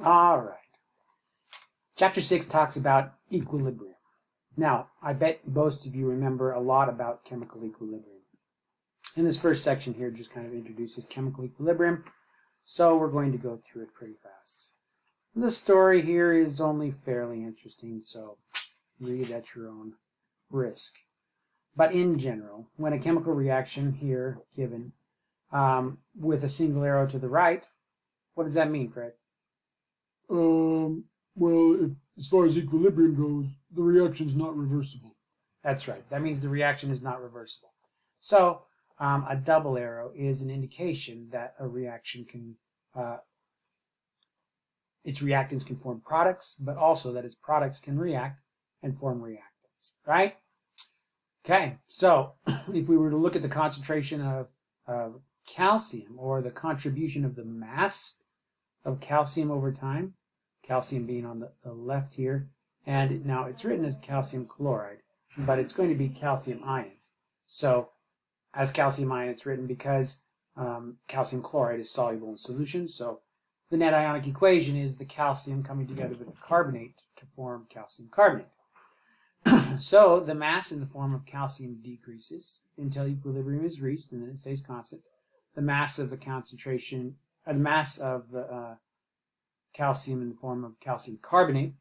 All right. Chapter 6 talks about equilibrium. Now, I bet most of you remember a lot about chemical equilibrium. And this first section here just kind of introduces chemical equilibrium, so we're going to go through it pretty fast. The story here is only fairly interesting, so read at your own risk. But in general, when a chemical reaction here given with a single arrow to the right, what does that mean, Fred? Well, as far as equilibrium goes, the reaction's not reversible. That's right. That means the reaction is not reversible. So a double arrow is an indication that a reaction can, its reactants can form products, but also that its products can react and form reactants, right? Okay, so if we were to look at the concentration of calcium, or the contribution of the mass of calcium over time, calcium being on the left here, and now it's written as calcium chloride, but it's going to be calcium ion. So as calcium ion it's written because calcium chloride is soluble in solution, so the net ionic equation is the calcium coming together with the carbonate to form calcium carbonate. So the mass in the form of calcium decreases until equilibrium is reached, and then it stays constant. The mass of the concentration, the mass of the calcium in the form of calcium carbonate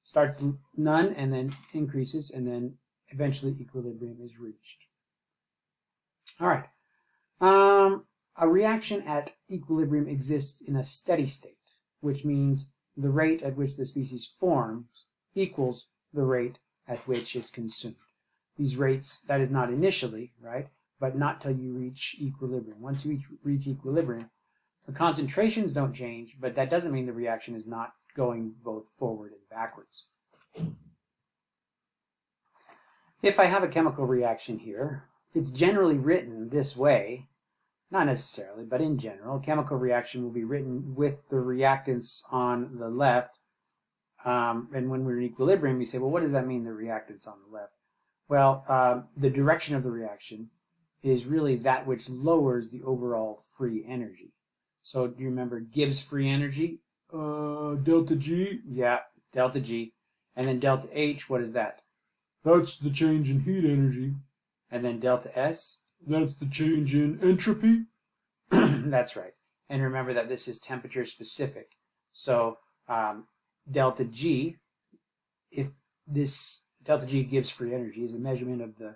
starts none and then increases, and then eventually equilibrium is reached. All right. A reaction at equilibrium exists in a steady state, which means the rate at which the species forms equals the rate at which it's consumed. These rates, that is not initially, right, but not till you reach equilibrium. Once you reach equilibrium, the concentrations don't change, but that doesn't mean the reaction is not going both forward and backwards. If I have a chemical reaction here, it's generally written this way, not necessarily, but in general, a chemical reaction will be written with the reactants on the left. And when we're in equilibrium, you say, well, what does that mean, the reactants on the left? Well, the direction of the reaction is really that which lowers the overall free energy. So do you remember Gibbs free energy? Delta G? Yeah, delta G. And then delta H, what is that? That's the change in heat energy. And then delta S? That's the change in entropy. That's right. And remember that this is temperature specific. So delta G, if this delta G Gibbs free energy is a measurement of the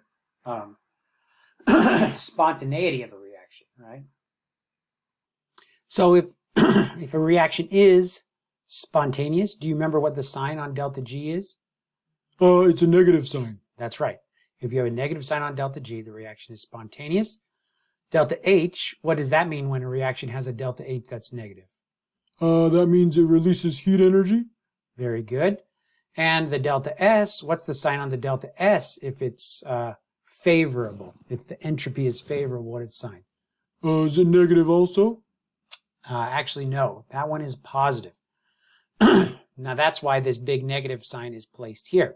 spontaneity of a reaction, right? So if if a reaction is spontaneous, do you remember what the sign on delta G is? It's a negative sign. That's right. If you have a negative sign on delta G, the reaction is spontaneous. Delta H, what does that mean when a reaction has a delta H that's negative? That means it releases heat energy. Very good. And the delta S, what's the sign on the delta S if it's favorable? If the entropy is favorable, what its sign? Is it negative also? Actually, no. That one is positive. Now, that's why this big negative sign is placed here.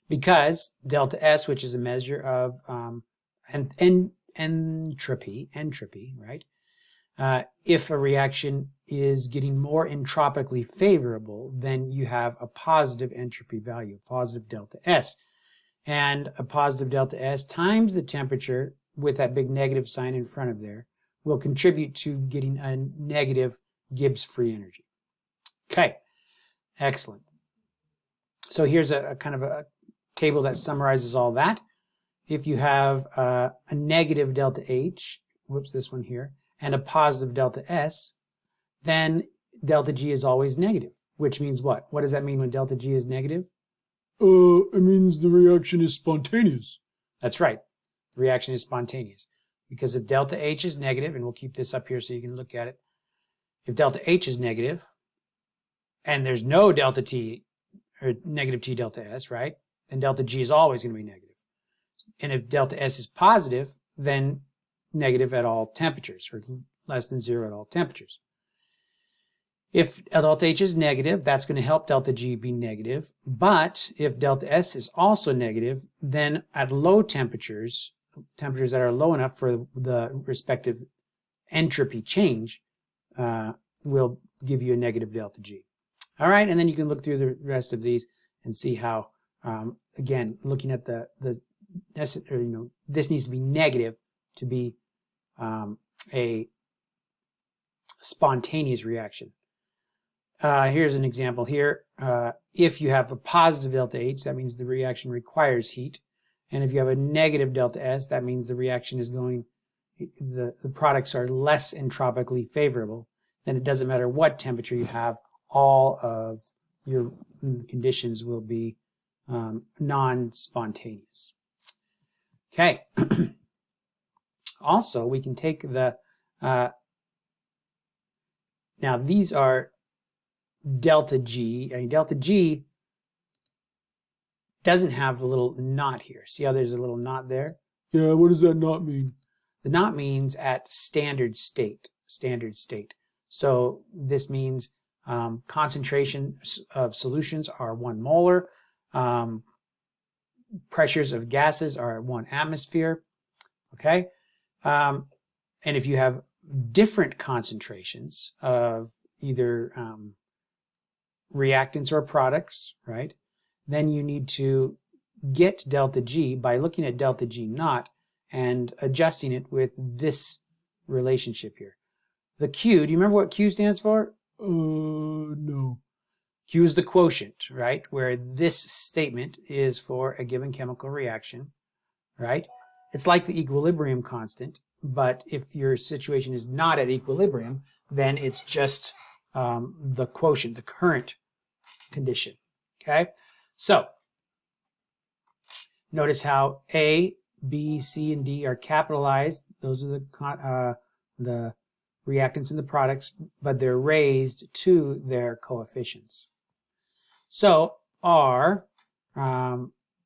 Because delta S, which is a measure of entropy, right? If a reaction is getting more entropically favorable, then you have a positive entropy value, positive delta S. And a positive delta S times the temperature with that big negative sign in front of there will contribute to getting a negative Gibbs free energy. Okay, excellent. So here's a kind of a table that summarizes all that. If you have a negative delta H, whoops, this one here, and a positive delta S, then delta G is always negative, which means what? What does that mean when delta G is negative? It means the reaction is spontaneous. That's right. The reaction is spontaneous. Because if delta H is negative, and we'll keep this up here so you can look at it. If delta H is negative, and there's no delta T, or negative T delta S, right? Then delta G is always going to be negative. And if delta S is positive, then negative at all temperatures, or less than zero at all temperatures. If delta H is negative, that's going to help delta G be negative. But if delta S is also negative, then at low temperatures, temperatures that are low enough for the respective entropy change, will give you a negative delta G. All right, and then you can look through the rest of these and see how, again, looking at the this needs to be negative to be a spontaneous reaction. Here's an example here. If you have a positive delta H, that means the reaction requires heat. And if you have a negative delta S, that means the reaction is going, the products are less entropically favorable. Then it doesn't matter what temperature you have, all of your conditions will be non-spontaneous. Okay. Also, we can take the, now these are delta G. I mean, delta G doesn't have the little knot here. See how there's a little knot there? Yeah, what does that knot mean? The knot means at standard state. Standard state. So this means concentration of solutions are 1 molar. Pressures of gases are 1 atmosphere. Okay? And if you have different concentrations of either reactants or products, right, then you need to get delta G by looking at delta G naught and adjusting it with this relationship here. The Q, do you remember what Q stands for? No. Q is the quotient, right, where this statement is for a given chemical reaction, right? It's like the equilibrium constant, but if your situation is not at equilibrium, then it's just the quotient, the current condition, okay? So, notice how A, B, C, and D are capitalized. Those are the reactants and the products, but they're raised to their coefficients. So, R,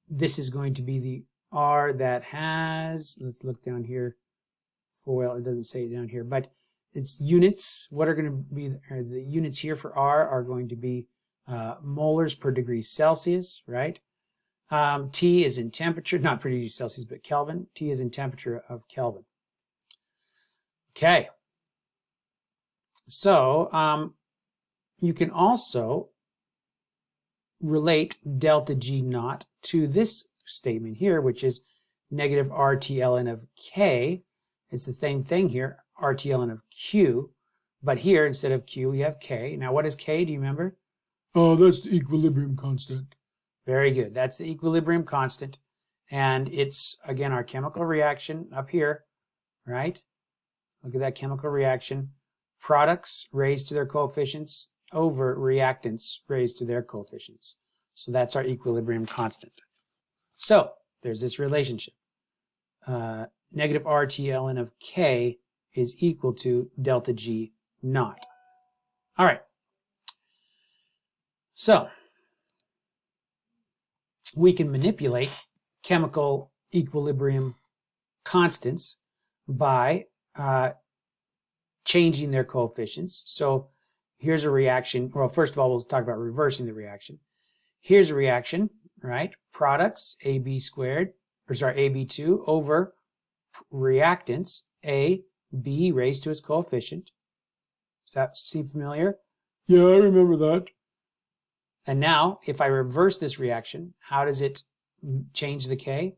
this is going to be the R that has, let's look down here, well, it doesn't say it down here, but it's units. What are going to be, the units here for R are going to be molars per degree Celsius, right? T is in temperature, not per degree Celsius, but Kelvin. T is in temperature of Kelvin. Okay. So, you can also relate delta G naught to this statement here, which is negative RT-ln of K. It's the same thing here, RT-ln of Q, but here instead of Q we have K. Now what is K, do you remember? Oh, that's the equilibrium constant. Very good. That's the equilibrium constant, and it's, again, our chemical reaction up here, right? Look at that chemical reaction. Products raised to their coefficients over reactants raised to their coefficients. So that's our equilibrium constant. So there's this relationship. Negative RT-ln of K is equal to delta G naught. All right. So we can manipulate chemical equilibrium constants by changing their coefficients. So here's a reaction. Well, first of all, we'll talk about reversing the reaction. Here's a reaction, right? Products, AB squared, or sorry, AB2 over reactants, AB raised to its coefficient. Does that seem familiar? Yeah, I remember that. And now, if I reverse this reaction, how does it change the K?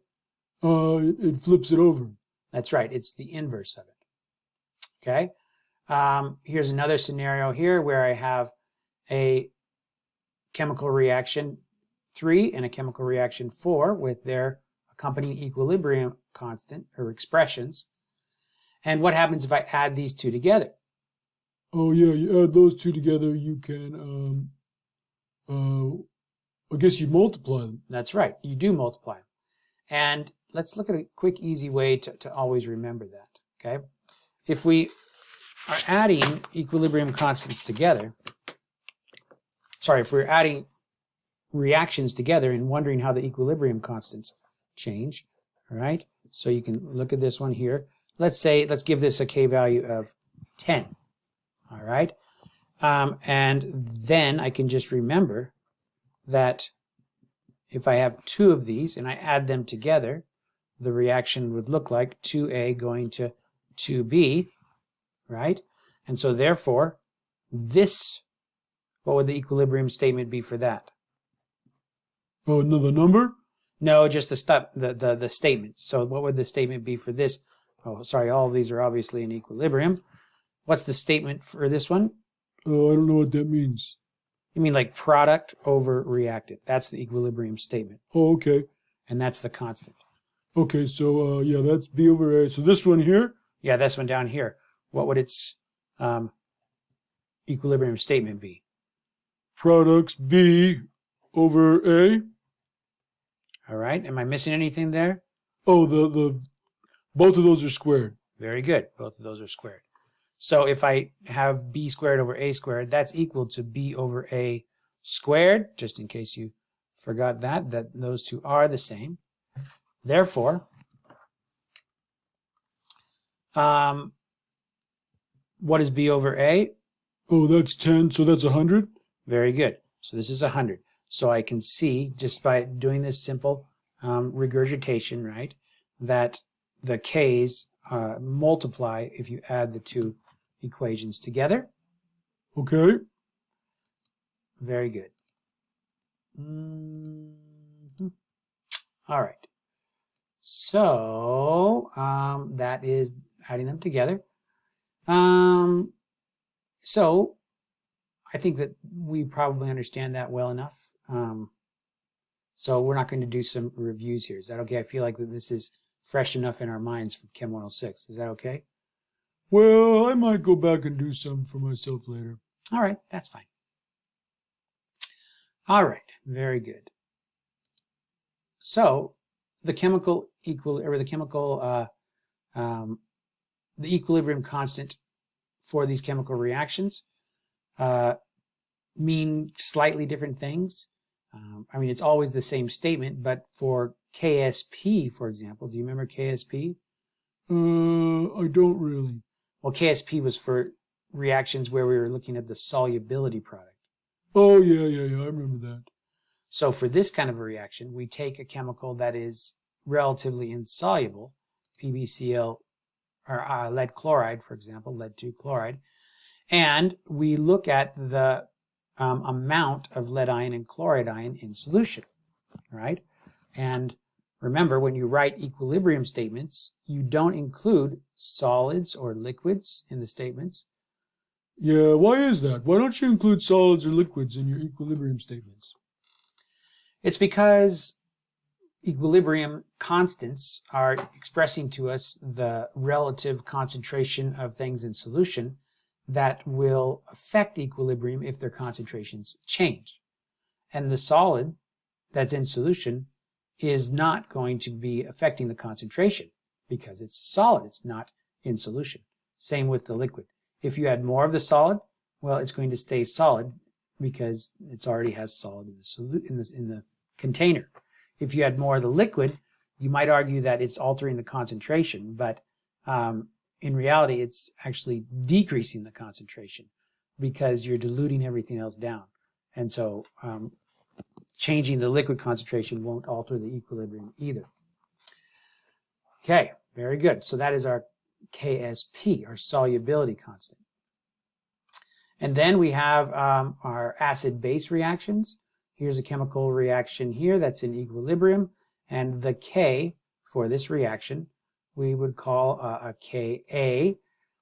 It flips it over. That's right. It's the inverse of it. Okay. Here's another scenario here where I have a chemical reaction 3 and a chemical reaction 4 with their accompanying equilibrium constant or expressions. And what happens if I add these two together? Oh yeah, you add those two together, you can, I guess you multiply them. That's right. You do multiply them. And let's look at a quick, easy way to always remember that. Okay. If we are adding equilibrium constants together, if we're adding reactions together and wondering how the equilibrium constants change, all right? So you can look at this one here. Let's give this a K value of 10, all right? And then I can just remember that if I have two of these and I add them together, the reaction would look like 2A going to 2B, right? And so therefore, this, what would the equilibrium statement be for that? Oh, another number? No, just the statement. So what would the statement be for this? Oh, sorry, all of these are obviously in equilibrium. What's the statement for this one? Oh, I don't know what that means. You mean like product over reactant. That's the equilibrium statement. Oh, okay. And that's the constant. Okay, so yeah, that's B over A. So this one here? Yeah, this one down here. What would its equilibrium statement be? Products B over A. All right. Am I missing anything there? Oh, the both of those are squared. Very good. Both of those are squared. So if I have B squared over A squared, that's equal to B over A squared, just in case you forgot that those two are the same. Therefore, what is B over A? Oh, that's 10, so that's 100? Very good. So this is 100. So I can see, just by doing this simple regurgitation, right, that the K's multiply if you add the two equations together. Okay. Very good. All right. So that is adding them together. So I think that we probably understand that well enough. So we're not going to do some reviews here. Is that okay? I feel like that this is fresh enough in our minds from Chem 106. Is that okay? Well, I might go back and do some for myself later. All right, that's fine. All right, very good. So the equilibrium constant for these chemical reactions mean slightly different things. I mean, it's always the same statement, but for KSP, for example, do you remember KSP? I don't really. Well, KSP was for reactions where we were looking at the solubility product. Oh, yeah, I remember that. So for this kind of a reaction, we take a chemical that is relatively insoluble, PbCl, or lead chloride, for example, lead 2 chloride, and we look at the amount of lead ion and chloride ion in solution, right? And remember, when you write equilibrium statements, you don't include solids or liquids in the statements. Yeah, why is that? Why don't you include solids or liquids in your equilibrium statements? It's because equilibrium constants are expressing to us the relative concentration of things in solution that will affect equilibrium if their concentrations change. And the solid that's in solution is not going to be affecting the concentration because it's solid, it's not in solution. Same with the liquid. If you add more of the solid, well, it's going to stay solid because it already has solid in the container. If you add more of the liquid, you might argue that it's altering the concentration, but in reality, it's actually decreasing the concentration because you're diluting everything else down. And so changing the liquid concentration won't alter the equilibrium either. Okay, very good. So that is our KSP, our solubility constant. And then we have our acid-base reactions. Here's a chemical reaction here that's in equilibrium, and the K for this reaction we would call a Ka.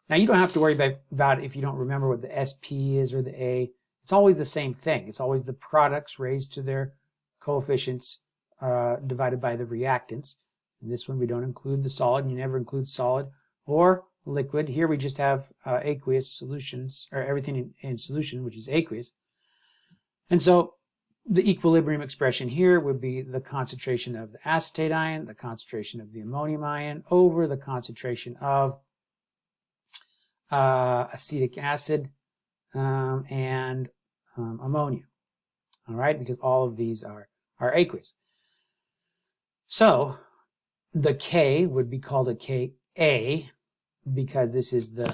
Now you don't have to worry about it if you don't remember what the SP is or the A. It's always the same thing. It's always the products raised to their coefficients divided by the reactants. In this one we don't include the solid, and you never include solid or liquid. Here we just have aqueous solutions, or everything in solution, which is aqueous. And so the equilibrium expression here would be the concentration of the acetate ion, the concentration of the ammonium ion over the concentration of acetic acid and ammonia. All right, because all of these are aqueous. So the K would be called a Ka because this is the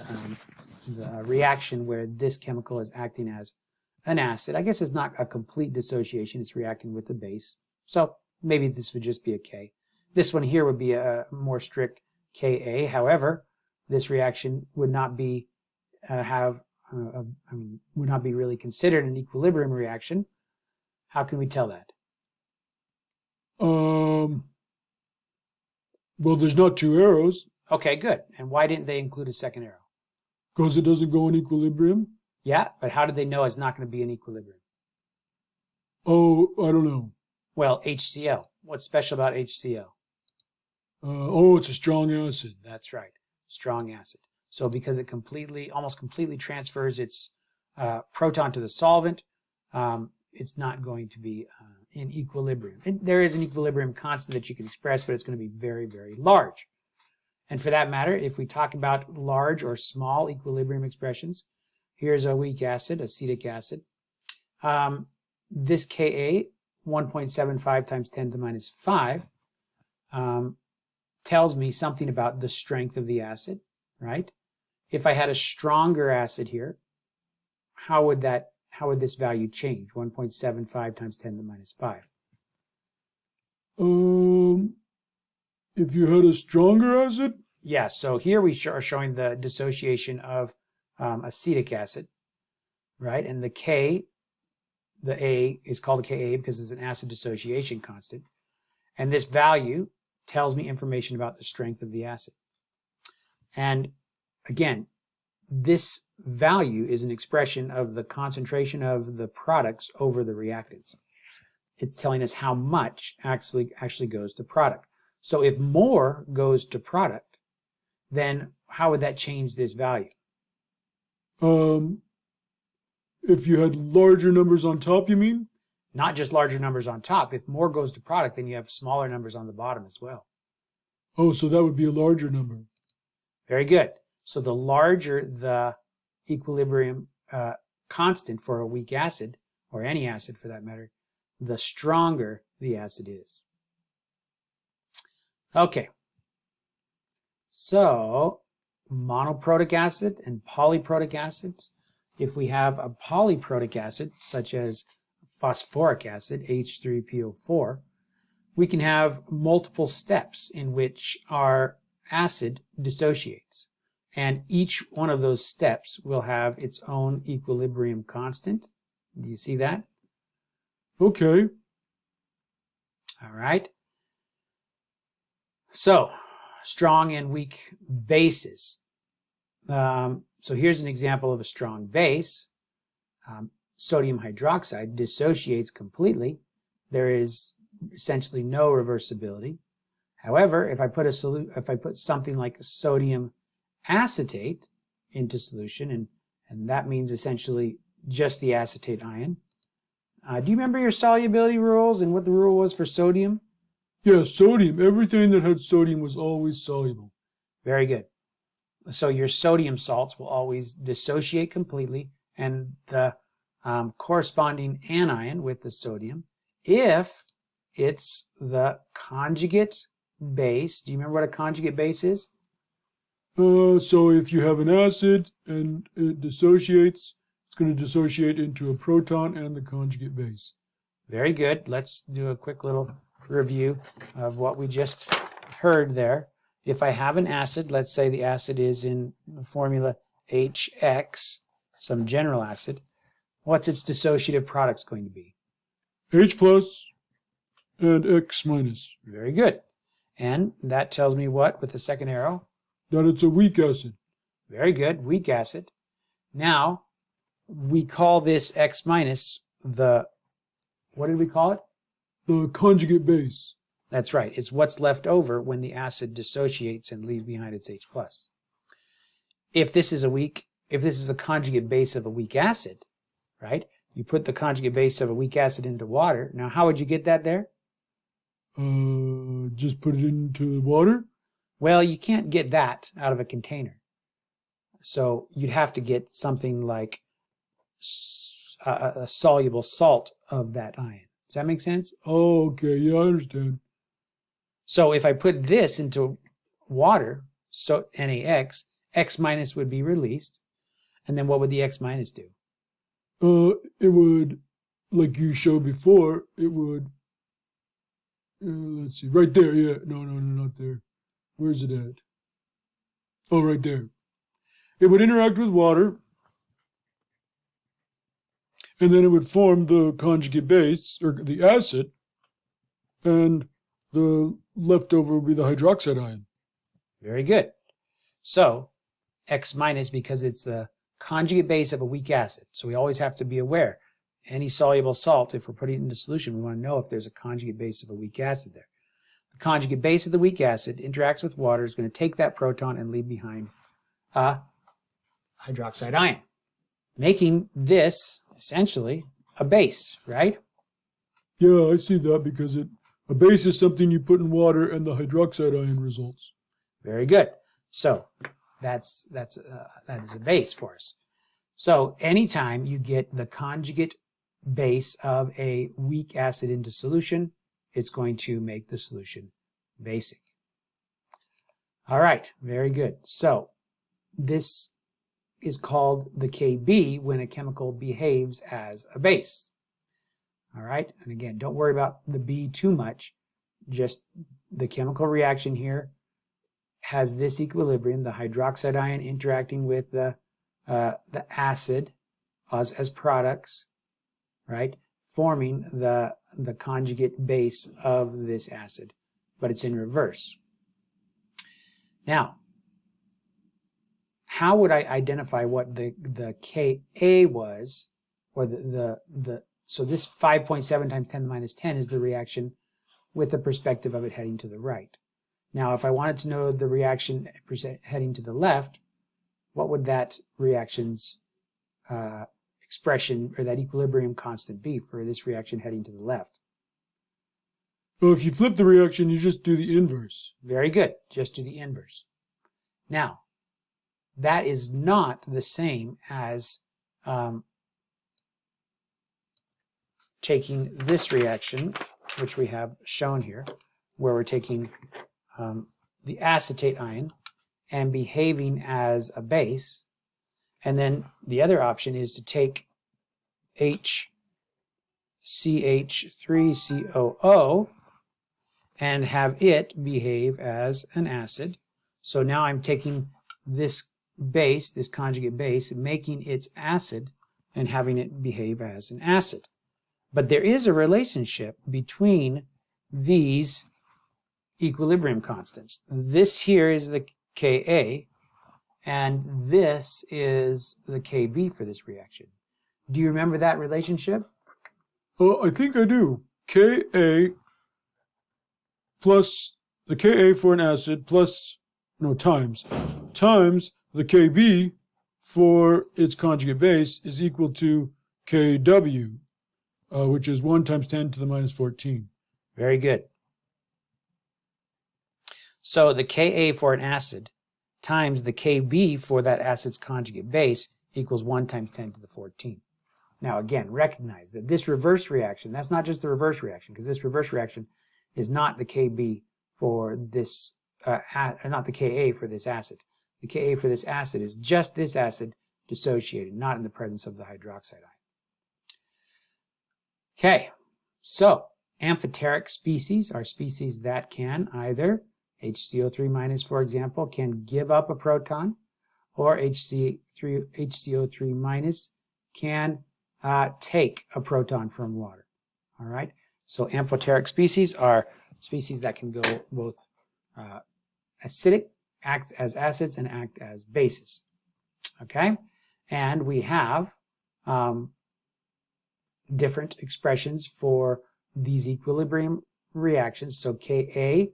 reaction where this chemical is acting as an acid. I guess it's not a complete dissociation, it's reacting with the base. So maybe this would just be a K. This one here would be a more strict Ka. However, this reaction would not be have would not be really considered an equilibrium reaction. How can we tell that? Well, there's not two arrows. Okay, good. And why didn't they include a second arrow? Because it doesn't go in equilibrium. Yeah, but how did they know it's not going to be in equilibrium? Oh, I don't know. Well, HCl. What's special about HCl? It's a strong acid. That's right, strong acid. So because it almost completely transfers its proton to the solvent, it's not going to be in equilibrium. There is an equilibrium constant that you can express, but it's going to be very, very large. And for that matter, if we talk about large or small equilibrium expressions, here's a weak acid, acetic acid. This Ka, 1.75 times 10 to the minus 5, tells me something about the strength of the acid, right? If I had a stronger acid here, how would this value change? 1.75 times 10 to the minus 5. If you had a stronger acid? Yeah, so here we are showing the dissociation of acetic acid, right? And the K, the A, is called a Ka because it's an acid dissociation constant. And this value tells me information about the strength of the acid. And again, this value is an expression of the concentration of the products over the reactants. It's telling us how much actually goes to product. So if more goes to product, then how would that change this value? If you had larger numbers on top, you mean? Not just larger numbers on top. If more goes to product, then you have smaller numbers on the bottom as well. Oh, so that would be a larger number. Very good. So the larger the equilibrium constant for a weak acid, or any acid for that matter, the stronger the acid is. Okay. So monoprotic acid and polyprotic acids. If we have a polyprotic acid, such as phosphoric acid, H3PO4, we can have multiple steps in which our acid dissociates. And each one of those steps will have its own equilibrium constant. Do you see that? Okay. All right. So, strong and weak bases. So here's an example of a strong base. Sodium hydroxide dissociates completely. There is essentially no reversibility. However, if I put something like sodium acetate into solution, and that means essentially just the acetate ion. Do you remember your solubility rules and what the rule was for sodium? Yeah, sodium. Everything that had sodium was always soluble. Very good. So your sodium salts will always dissociate completely, and the corresponding anion with the sodium, if it's the conjugate base. Do you remember what a conjugate base is? So if you have an acid and it dissociates, it's going to dissociate into a proton and the conjugate base. Very good. Let's do a quick little review of what we just heard there. If I have an acid, let's say the acid is in the formula HX, some general acid, what's its dissociative products going to be? H plus and X minus. Very good. And that tells me what with the second arrow? That it's a weak acid. Very good, weak acid. Now, we call this X minus the, what did we call it? The conjugate base. That's right. It's what's left over when the acid dissociates and leaves behind its H plus. If this is a conjugate base of a weak acid, right? You put the conjugate base of a weak acid into water. Now, how would you get that there? Just put it into the water? Well, you can't get that out of a container. So you'd have to get something like a soluble salt of that ion. Does that make sense? Oh, okay. Yeah, I understand. So if I put this into water, so NaX, X minus would be released. And then what would the X minus do? It would, like you showed before, it would, let's see, right there. Yeah, no, not there. Where's it at? Oh, right there. It would interact with water, And then it would form the conjugate base, or the acid, and the leftover would be the hydroxide ion. Very good. So X minus, because it's the conjugate base of a weak acid. So we always have to be aware. Any soluble salt, if we're putting it into solution, we want to know if there's a conjugate base of a weak acid there. The conjugate base of the weak acid interacts with water, is going to take that proton and leave behind a hydroxide ion, making this essentially a base, right? Yeah, I see that, because a base is something you put in water and the hydroxide ion results. Very good. So that is a base for us. So anytime you get the conjugate base of a weak acid into solution, it's going to make the solution basic. All right, very good. So this is called the KB when a chemical behaves as a base. All right, and again, don't worry about the B too much. Just the chemical reaction here has this equilibrium, the hydroxide ion interacting with the acid as products, right, forming the conjugate base of this acid, but it's in reverse. Now, how would I identify what the Ka was, or so this 5.7 times 10 to the minus 10 is the reaction with the perspective of it heading to the right. Now, if I wanted to know the reaction heading to the left, what would that reaction's expression, or that equilibrium constant, be for this reaction heading to the left? Well, if you flip the reaction, you just do the inverse. Very good. Just do the inverse. Now, that is not the same as taking this reaction, which we have shown here, where we're taking the acetate ion and behaving as a base. And then the other option is to take HCH3COO and have it behave as an acid. So now I'm taking this base, this conjugate base, making its acid and having it behave as an acid. But there is a relationship between these equilibrium constants. This here is the Ka, and this is the Kb for this reaction. Do you remember that relationship? I think I do. Ka plus the Ka for an acid times the Kb for its conjugate base is equal to Kw, which is 1 times 10 to the minus 14. Very good. So the Ka for an acid times the Kb for that acid's conjugate base equals 1 times 10 to the 14. Now again, recognize that this reverse reaction, that's not just the reverse reaction, because this reverse reaction is not the Kb for this, not the Ka for this acid. The Ka for this acid is just this acid dissociated, not in the presence of the hydroxide ion. Okay, so amphoteric species are species that can either, HCO3 minus, for example, can give up a proton, or HCO3 minus can take a proton from water. All right, so amphoteric species are species that can go both acidic, act as acids, and act as bases. Okay, and we have different expressions for these equilibrium reactions. So Ka2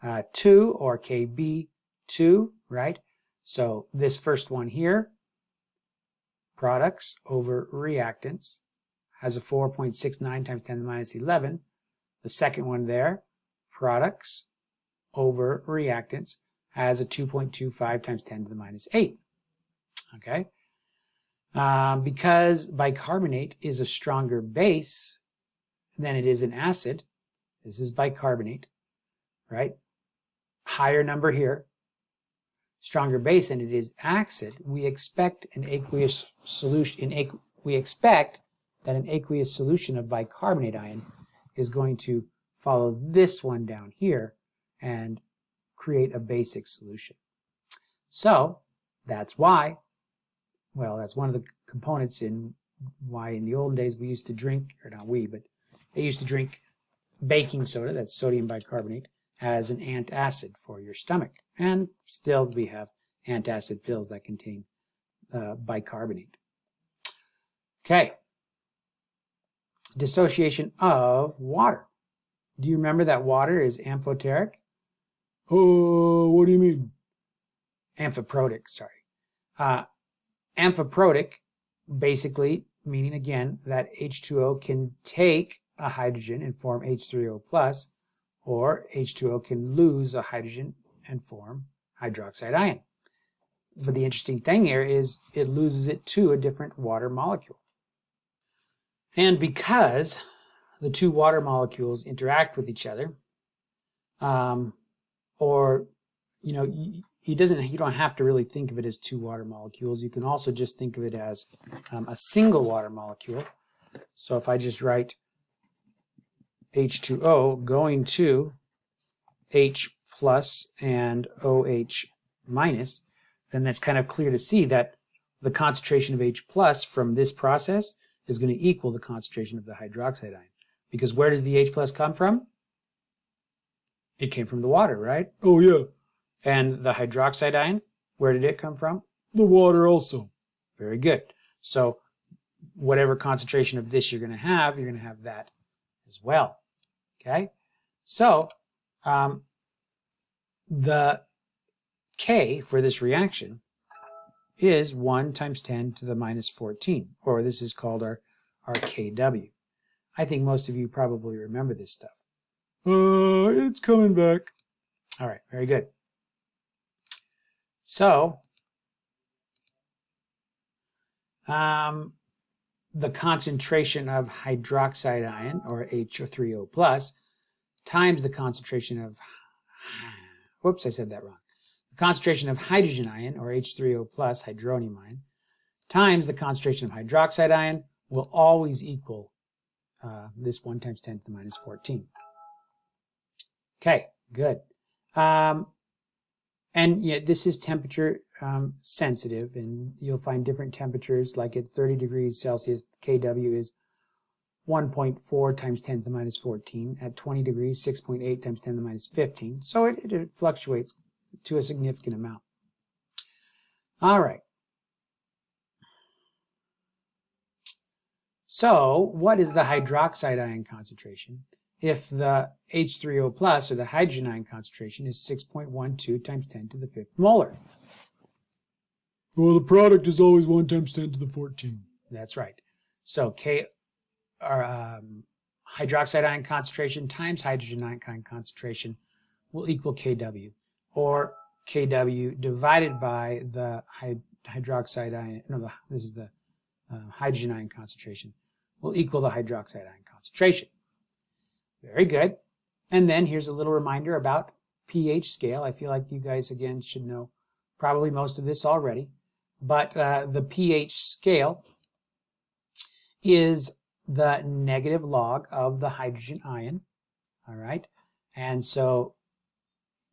or Kb2, right? So this first one here, products over reactants, has a 4.69 times 10 to the minus 11. The second one there, products over reactants, has a 2.25 times 10 to the minus 8. Okay? Because bicarbonate is a stronger base than it is an acid, this is bicarbonate, right? Higher number here, stronger base than it is acid, we expect an aqueous solution. We expect that an aqueous solution of bicarbonate ion is going to follow this one down here and create a basic solution. So that's why, well, that's one of the components in why in the olden days we used to drink, or not we, but they used to drink baking soda, that's sodium bicarbonate, as an antacid for your stomach. And still we have antacid pills that contain bicarbonate. Okay. Dissociation of water. Do you remember that water is amphoteric? Oh, what do you mean? Amphoprotic, sorry. Amphoprotic, basically meaning again that H2O can take a hydrogen and form H3O plus, or H2O can lose a hydrogen and form hydroxide ion. But the interesting thing here is it loses it to a different water molecule. And because the two water molecules interact with each other, or you don't have to really think of it as two water molecules. You can also just think of it as a single water molecule. So if I just write H2O going to H plus and OH minus, then that's kind of clear to see that the concentration of H plus from this process is going to equal the concentration of the hydroxide ion. Because where does the H plus come from? It came from the water, right? Oh, yeah. And the hydroxide ion, where did it come from? The water also. Very good. So whatever concentration of this you're going to have that as well. Okay? So the K for this reaction is 1 times 10 to the minus 14, or this is called our KW. I think most of you probably remember this stuff. It's coming back. All right, very good. So, the concentration of hydroxide ion, or H3O plus, times the concentration of, whoops, I said that wrong. The concentration of hydrogen ion, or H3O plus, hydronium ion, times the concentration of hydroxide ion will always equal this 1 times 10 to the minus 14. Okay, good. And yeah, this is temperature sensitive, and you'll find different temperatures, like at 30 degrees Celsius, KW is 1.4 times 10 to the minus 14. At 20 degrees, 6.8 times 10 to the minus 15. So it fluctuates to a significant amount. All right. So what is the hydroxide ion concentration if the H3O plus, or the hydrogen ion concentration, is 6.12 times 10 to the 5th molar? Well, the product is always 1 times 10 to the 14. That's right. So hydroxide ion concentration times hydrogen ion concentration will equal KW, or KW divided by the hydroxide ion, this is the hydrogen ion concentration, will equal the hydroxide ion concentration. Very good. And then here's a little reminder about pH scale. I feel like you guys, again, should know probably most of this already. But the pH scale is the negative log of the hydrogen ion. All right. And so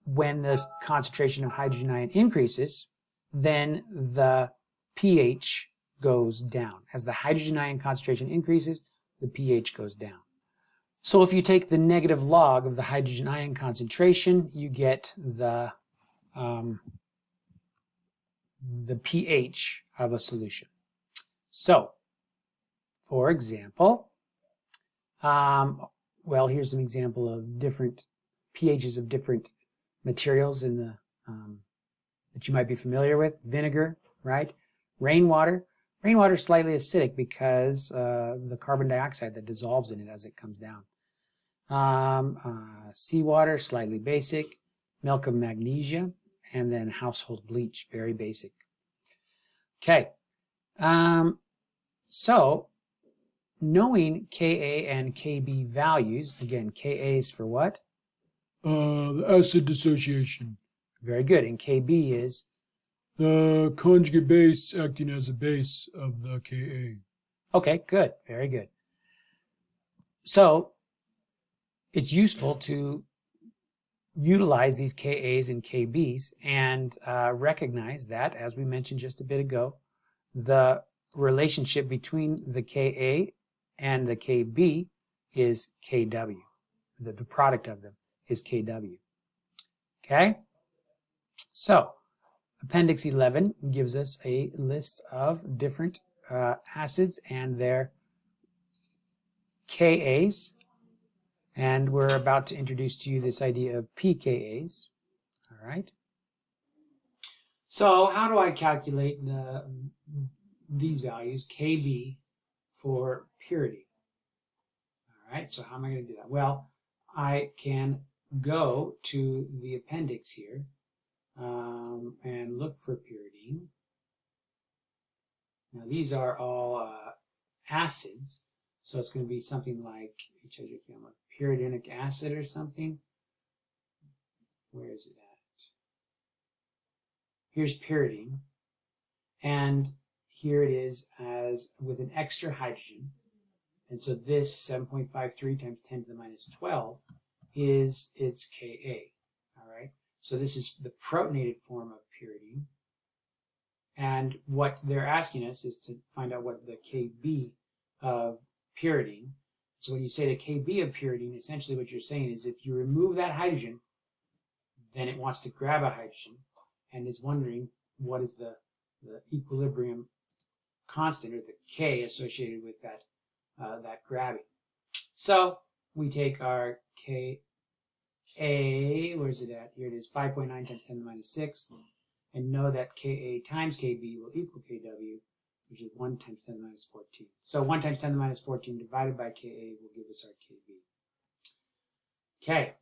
when the concentration of hydrogen ion increases, then the pH goes down. As the hydrogen ion concentration increases, the pH goes down. So if you take the negative log of the hydrogen ion concentration, you get the pH of a solution. So, for example, well, here's an example of different pHs of different materials in the that you might be familiar with. Vinegar, right? Rainwater. Rainwater is slightly acidic because the carbon dioxide that dissolves in it as it comes down. Seawater, slightly basic. Milk of magnesia, and then household bleach, very basic. Okay, so knowing Ka and Kb values, again, Ka is for what? The acid dissociation. Very good, and Kb is? The conjugate base acting as a base of the Ka. Okay, good, very good. So it's useful to utilize these Kas and Kbs and recognize that, as we mentioned just a bit ago, the relationship between the Ka and the Kb is Kw. The product of them is Kw. Okay? So, Appendix 11 gives us a list of different acids and their Kas, and we're about to introduce to you this idea of pKas. All right. So how do I calculate these values, Kb, for purity? All right, so how am I going to do that? Well, I can go to the appendix here and look for pyridine. Now these are all acids, so it's going to be something like pyridinic acid or something. Where is it at? Here's pyridine, and here it is as with an extra hydrogen. And so this 7.53 times 10 to the minus 12 is its Ka. All right. So this is the protonated form of pyridine. And what they're asking us is to find out what the Kb of pyridine. So when you say the Kb of pyridine, essentially what you're saying is if you remove that hydrogen, then it wants to grab a hydrogen and is wondering what is the equilibrium constant, or the K associated with that that grabbing. So we take our Ka, where's it at? Here it is, 5.9 times 10 to the minus 6, and know that Ka times Kb will equal Kw, which is 1 times 10 to the minus 14. So 1 times 10 to the minus 14 divided by Ka will give us our Kb. Okay.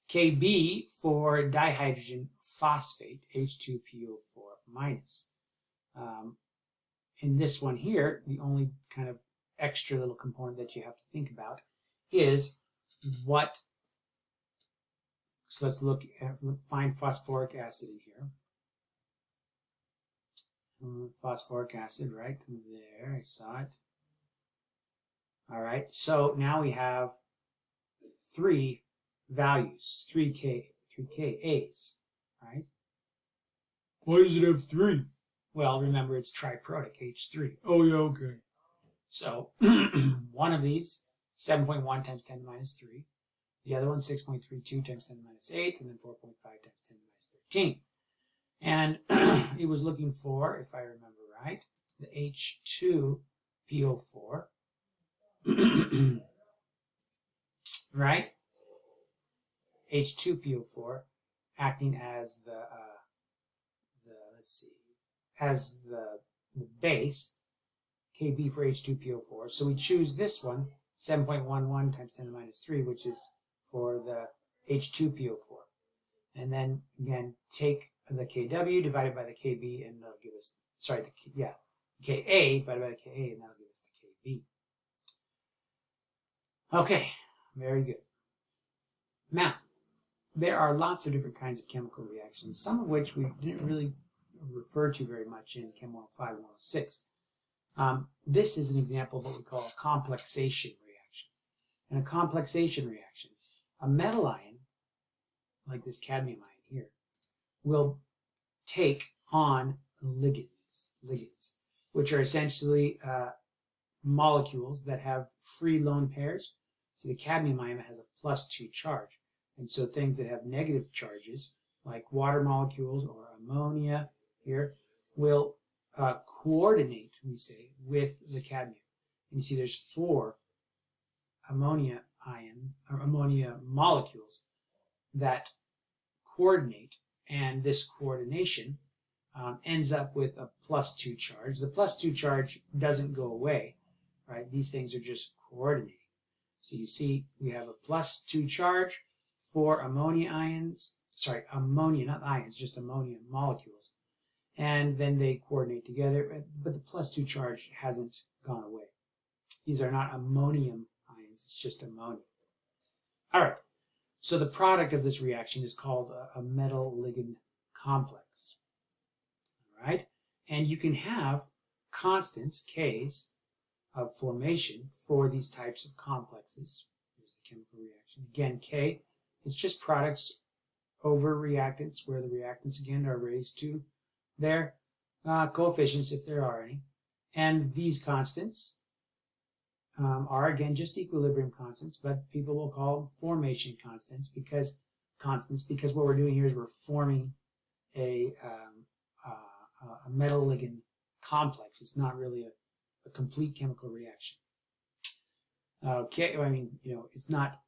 Kb for dihydrogen phosphate, H2PO4 minus. In this one here, the only kind of extra little component that you have to think about is what. So let's find phosphoric acid in here. Phosphoric acid, right there, I saw it. All right, so now we have three values, 3 Kas, right? Why does it have 3? Well, remember it's triprotic, H3. Oh, yeah, okay. So one of these, 7.1 times 10 to the minus 3. The other one, 6.32 times 10 to the minus 8, and then 4.5 times 10 to the minus 13. And it was looking for, if I remember right, the H2PO4, right? H2PO4 acting as as the base, Kb for H2PO4. So we choose this one, 7.11 times 10 to the minus 3, which is for the H2PO4. And then, again, take the Kw divided by the Kb, and that'll give us, Ka divided by the Ka, and that'll give us the Kb. Okay, very good. Now, there are lots of different kinds of chemical reactions, some of which we didn't really refer to very much in Chem 105 and 106. This is an example of what we call a complexation reaction. In a complexation reaction, a metal ion, like this cadmium ion here, will take on ligands, which are essentially molecules that have free lone pairs. So the cadmium ion has a +2 charge. And so things that have negative charges, like water molecules or ammonia here, will coordinate, we say, with the cadmium. And you see there's 4 ammonia molecules that coordinate, and this coordination ends up with a +2 charge. The +2 charge doesn't go away, right? These things are just coordinating. So you see we have a +2 charge, 4 ammonia ions, not ions, just ammonia molecules. And then they coordinate together, but the +2 charge hasn't gone away. These are not ammonium ions, it's just ammonia. All right, so the product of this reaction is called a metal-ligand complex. All right, and you can have constants, Ks, of formation for these types of complexes. Here's the chemical reaction. Again, K, it's just products over reactants, where the reactants, again, are raised to their coefficients, if there are any. And these constants are, again, just equilibrium constants, but people will call them formation constants because what we're doing here is we're forming a metal ligand complex. It's not really a complete chemical reaction. Okay, I mean, it's not.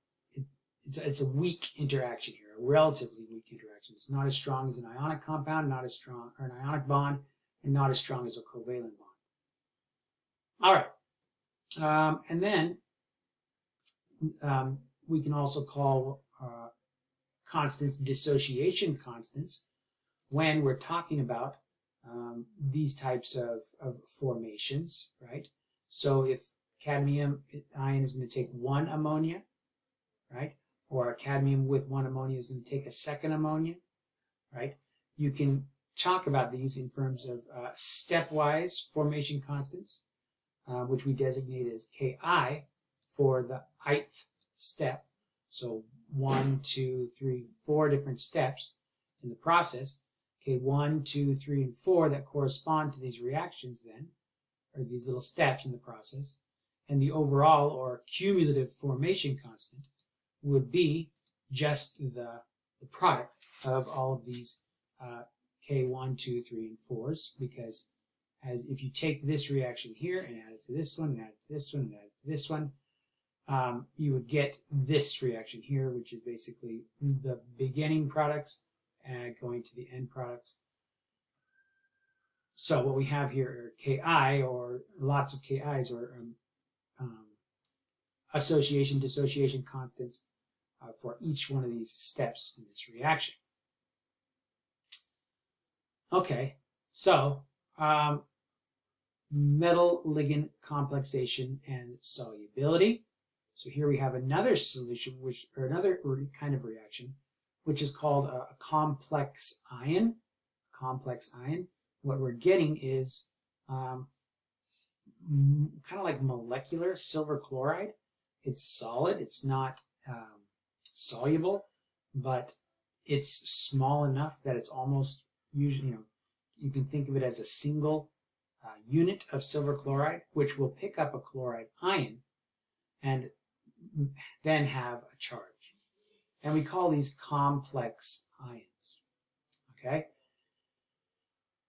It's a weak interaction here, a relatively weak interaction. It's not as strong as an ionic compound, not as strong, or an ionic bond, and not as strong as a covalent bond. All right, and then we can also call constants dissociation constants when we're talking about these types of formations, right? So if cadmium ion is going to take one ammonia, right? Or a cadmium with one ammonia is going to take a second ammonia, right? You can talk about these in terms of stepwise formation constants, which we designate as Ki for the ith step. So 1, 2, 3, 4 different steps in the process. Okay, 1, 2, 3, and 4 that correspond to these reactions then, or these little steps in the process. And the overall or cumulative formation constant would be just the product of all of these K1, 2, 3, and 4s, because as if you take this reaction here and add it to this one, and add it to this one, and add it to this one, you would get this reaction here, which is basically the beginning products going to the end products. So what we have here are Ki, or lots of Ki's, or dissociation constants for each one of these steps in this reaction. Okay, so metal ligand complexation and solubility. So here we have another solution, or another kind of reaction, which is called a complex ion. What we're getting is kind of like molecular silver chloride. It's solid. It's not soluble, but it's small enough that it's almost usually, you can think of it as a single unit of silver chloride, which will pick up a chloride ion and then have a charge. And we call these complex ions. Okay.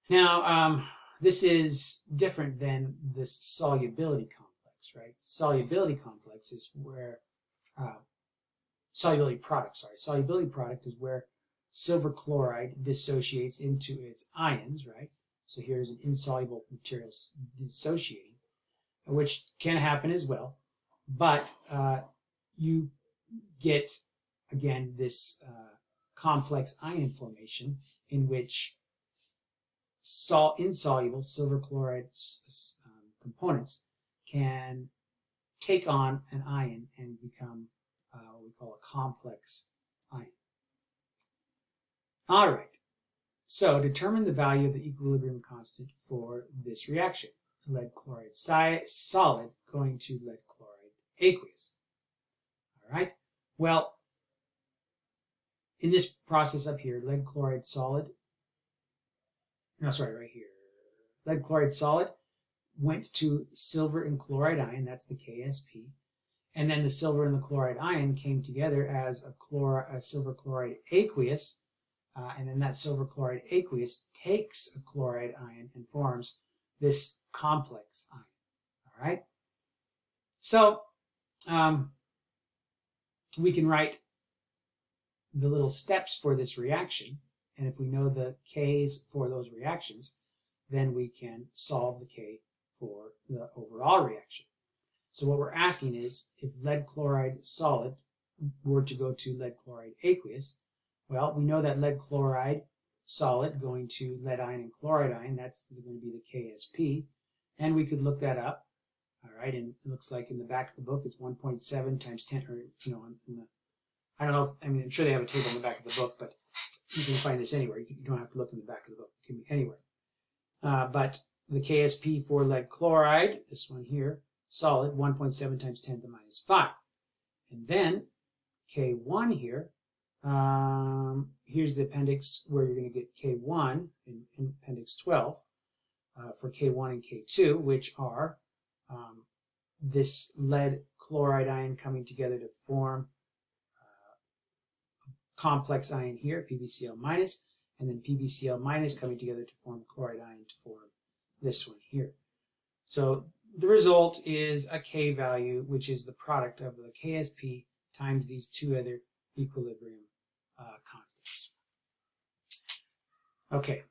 Now, this is different than this solubility complex, right? Solubility complex is where solubility product is where silver chloride dissociates into its ions, right? So here's an insoluble material dissociating, which can happen as well. But you get, again, this complex ion formation in which insoluble silver chloride components can take on an ion and become what we call a complex ion. All right, so determine the value of the equilibrium constant for this reaction. Lead chloride solid going to lead chloride aqueous. All right, well, in this process up here, lead chloride solid, right here, lead chloride solid went to silver and chloride ion, that's the KSP, and then the silver and the chloride ion came together as a silver chloride aqueous, and then that silver chloride aqueous takes a chloride ion and forms this complex ion. All right, so we can write the little steps for this reaction, and if we know the K's for those reactions, then we can solve the K for the overall reaction. So what we're asking is, if lead chloride solid were to go to lead chloride aqueous, well, we know that lead chloride solid going to lead ion and chloride ion, that's going to be the KSP, and we could look that up. All right, and it looks like in the back of the book it's 1.7 times 10, or I don't know, I'm sure they have a table in the back of the book, but you can find this anywhere. You don't have to look in the back of the book. It can be anywhere. But the KSP for lead chloride, this one here, solid, 1.7 times 10 to the minus 5. And then K1 here, here's the appendix where you're going to get K1 in appendix 12. for K1 and K2, which are this lead chloride ion coming together to form complex ion here, PbCl minus, and then PbCl minus coming together to form chloride ion to form this one here. So the result is a K value, which is the product of the KSP times these two other equilibrium constants. Okay,